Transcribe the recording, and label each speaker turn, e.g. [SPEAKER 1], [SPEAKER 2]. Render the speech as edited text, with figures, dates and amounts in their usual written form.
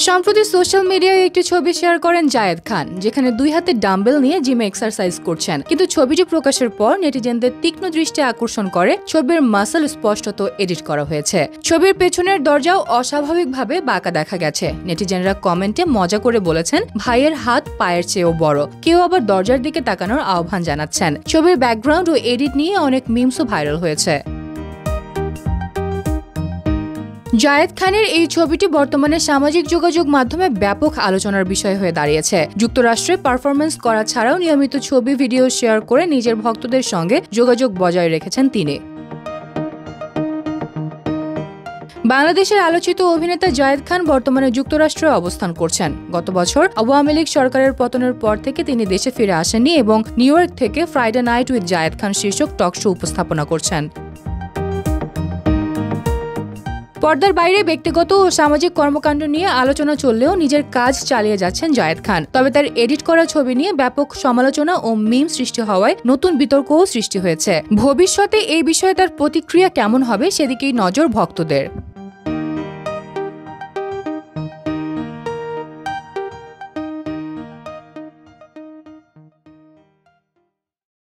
[SPEAKER 1] সম্প্রতি সোশ্যাল মিডিয়ায় একটি ছবি শেয়ার করেন জায়েদ খান, যেখানে দুই হাতে ডাম্বেল নিয়ে জিমে এক্সারসাইজ করছেন। কিন্তু ছবিটি প্রকাশের পর নেটিজেনদের তীক্ষ্ণ দৃষ্টি আকর্ষণ করে ছবির মাসল স্পষ্টত এডিট করা হয়েছে। ছবির পেছনের দরজাও অস্বাভাবিকভাবে বাঁকা দেখা গেছে। নেটিজেনরা কমেন্টে মজা করে বলেছেন, ভাইয়ের হাত পায়ের চেয়েও বড়। কেউ আবার দরজার দিকে তাকানোর আহ্বান জানাচ্ছেন। ছবির ব্যাকগ্রাউন্ড ও এডিট নিয়ে অনেক মিমসও ভাইরাল হয়েছে। জায়েদ খানের এই ছবিটি বর্তমানে সামাজিক যোগাযোগ মাধ্যমে ব্যাপক আলোচনার বিষয় হয়ে দাঁড়িয়েছে। যুক্তরাষ্ট্রে পারফরমেন্স করা ছাড়াও নিয়মিত ছবি ভিডিও শেয়ার করে নিজের ভক্তদের সঙ্গে যোগাযোগ বজায় রেখেছেন তিনি। বাংলাদেশের আলোচিত অভিনেতা জায়েদ খান বর্তমানে যুক্তরাষ্ট্রে অবস্থান করছেন। গত বছর আওয়ামী লীগ সরকারের পতনের পর থেকে তিনি দেশে ফিরে আসেননি এবং নিউ ইয়র্ক থেকে Friday night with Zayed Khan শীর্ষক টক শো উপস্থাপনা করছেন। পর্দার বাইরে ব্যক্তিগত ও সামাজিক কর্মকাণ্ড নিয়ে আলোচনা চললেও নিজের কাজ চালিয়ে যাচ্ছেন জায়েদ খান। তবে তার এডিট করা ছবি নিয়ে ব্যাপক সমালোচনা ও মিম সৃষ্টি হওয়ায় নতুন বিতর্কও সৃষ্টি হয়েছে। ভবিষ্যতে এই বিষয়ে তার প্রতিক্রিয়া কেমন হবে সেদিকেই নজর ভক্তদের।